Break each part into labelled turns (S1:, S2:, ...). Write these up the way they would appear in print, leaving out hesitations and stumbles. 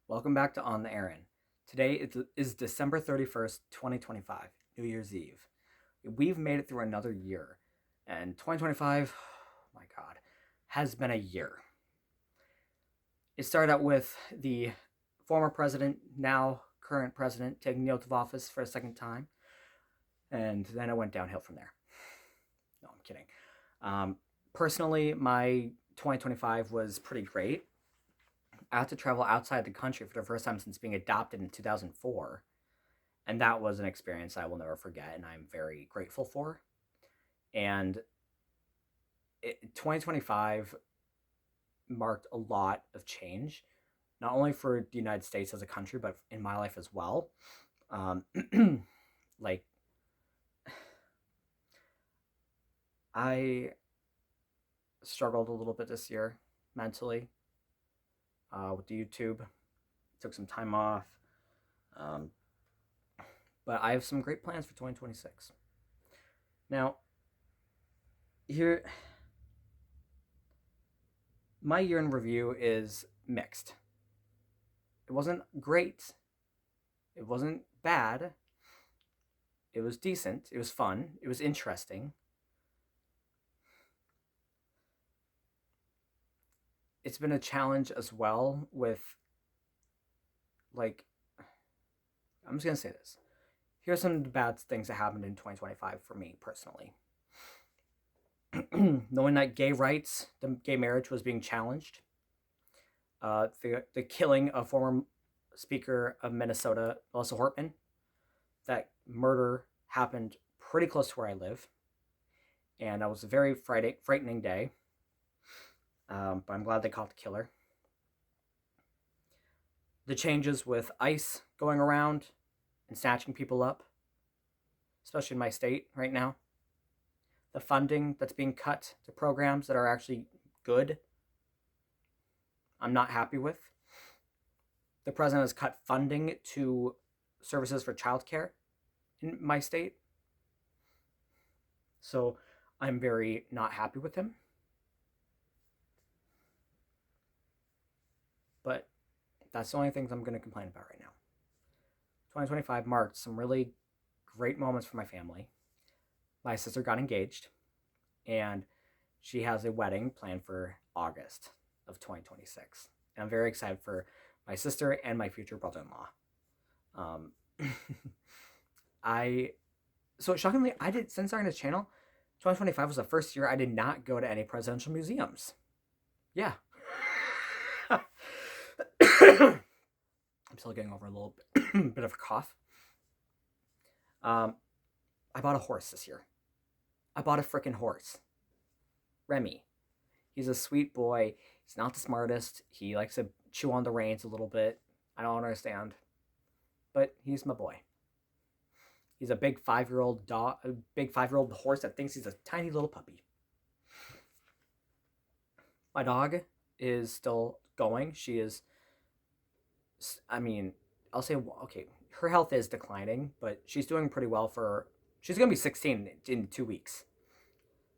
S1: Welcome back to On the Aaron. Today is December 31st, 2025, New Year's Eve. We've made it through another year, and 2025, oh my God, has been a year. It started out with the former president, now current president, taking the oath of office for a second time, and then it went downhill from there. No, I'm kidding. Personally, my 2025 was pretty great. I had to travel outside the country for the first time since being adopted in 2004. And that was an experience I will never forget and I'm very grateful for. And 2025 marked a lot of change, not only for the United States as a country, but in my life as well. Um, like, I struggled a little bit this year mentally with the YouTube. Took some time off. Um, but I have some great plans for 2026. Now, here, my year in review is mixed. It wasn't great. It wasn't bad. It was decent. It was fun. It was interesting. It's been a challenge as well with, like, I'm just going to say this. Here's some of the bad things that happened in 2025 for me personally. Knowing that gay rights, the gay marriage was being challenged. The killing of former Speaker of Minnesota, Melissa Hortman. That murder happened pretty close to where I live. And that was a very frightening day. But I'm glad they caught the killer. The changes with ICE going around and snatching people up, especially in my state right now. The funding that's being cut to programs that are actually good, I'm not happy with. The president has cut funding to services for childcare in my state. So I'm very not happy with him. But that's the only things I'm going to complain about right now. 2025 marked some really great moments for my family. My sister got engaged, and she has a wedding planned for August of 2026. And I'm very excited for my sister and my future brother-in-law. So shockingly, since starting this channel, 2025 was the first year I did not go to any presidential museums. Yeah. I'm still getting over a little bit of a cough. I bought a horse this year. I bought a freaking horse. Remy. He's a sweet boy. He's not the smartest. He likes to chew on the reins a little bit. I don't understand. But he's my boy. He's a big 5-year-old dog, a big 5-year-old horse that thinks he's a tiny little puppy. My dog is still going. She is, I'll say, okay, her health is declining, but she's doing pretty well she's going to be 16 in 2 weeks.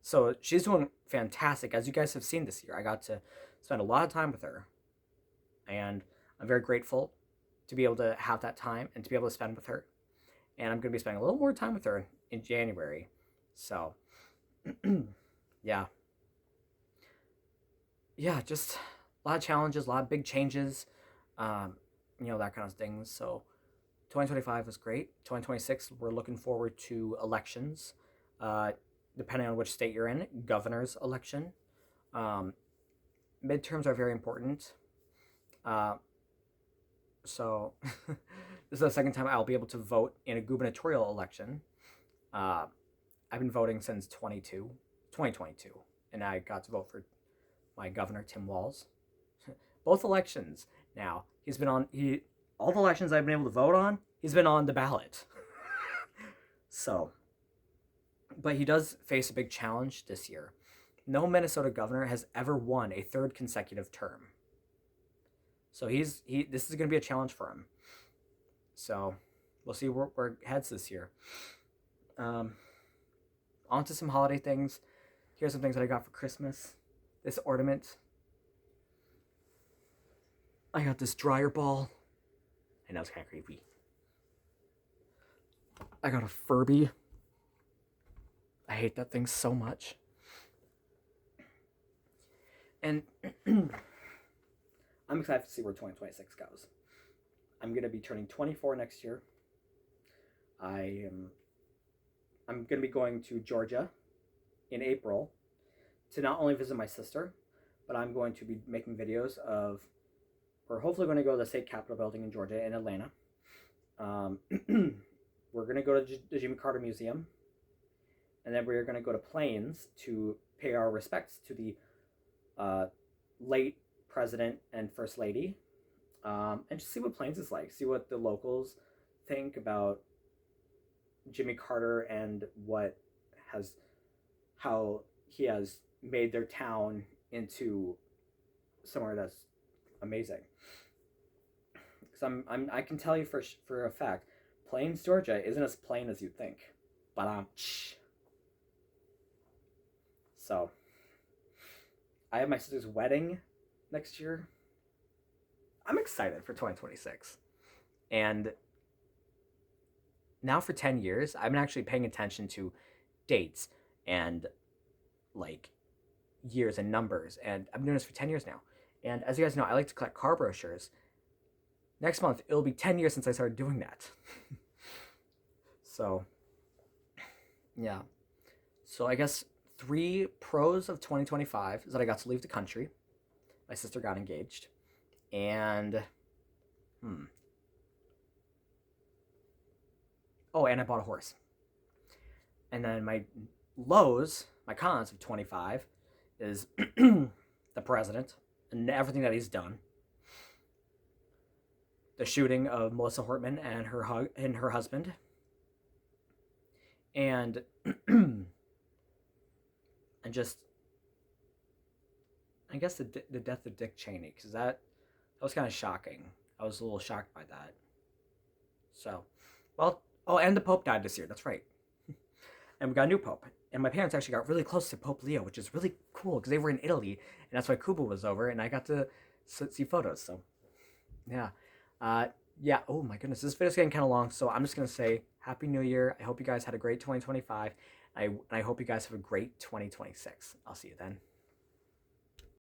S1: So she's doing fantastic. As you guys have seen this year, I got to spend a lot of time with her. And I'm very grateful to be able to have that time and to be able to spend with her. And I'm going to be spending a little more time with her in January. So, yeah. Yeah, just a lot of challenges, a lot of big changes, that kind of things. So 2025 was great. 2026, we're looking forward to elections. Depending on which state you're in, governor's election. Midterms are very important. So this is the second time I'll be able to vote in a gubernatorial election. I've been voting since 2022, and I got to vote for my governor, Tim Walz. Both elections now. All the elections I've been able to vote on, he's been on the ballot. So, but he does face a big challenge this year. No Minnesota governor has ever won a third consecutive term. So this is going to be a challenge for him. So we'll see where it heads this year. On to some holiday things. Here's some things that I got for Christmas. This ornament. I got this dryer ball and that was kind of creepy. I got a Furby. I hate that thing so much. And I'm excited to see where 2026 goes. I'm going to be turning 24 next year. I'm going to be going to Georgia in April to not only visit my sister, but I'm going to be making videos of, we're hopefully going to go to the state capitol building in Georgia in Atlanta. We're going to go to the Jimmy Carter Museum, and then we're going to go to Plains to pay our respects to the late president and first lady, and just see what Plains is like, see what the locals think about Jimmy Carter and how he has made their town into somewhere that's amazing. Because I can tell you for a fact, Plains, Georgia isn't as plain as you think. But so I have my sister's wedding next year. I'm excited for 2026. And now for 10 years, I've been actually paying attention to dates and like years and numbers. And I've been doing this for 10 years now. And as you guys know, I like to collect car brochures. Next month, it'll be 10 years since I started doing that. So, yeah. So I guess 3 pros of 2025 is that I got to leave the country. My sister got engaged. And, oh, and I bought a horse. And then my lows, my cons of 25 is the president and everything that he's done. The shooting of Melissa Hortman and her husband. And and just, I guess the death of Dick Cheney, because that was kind of shocking. I was a little shocked by that. So, well, oh, and the Pope died this year. That's right. And we got a new Pope. And my parents actually got really close to Pope Leo, which is really cool because they were in Italy, and that's why Kuba was over, and I got to see photos. So, yeah. Yeah, oh my goodness, this video's getting kind of long, so I'm just going to say Happy New Year. I hope you guys had a great 2025. I hope you guys have a great 2026. I'll see you then.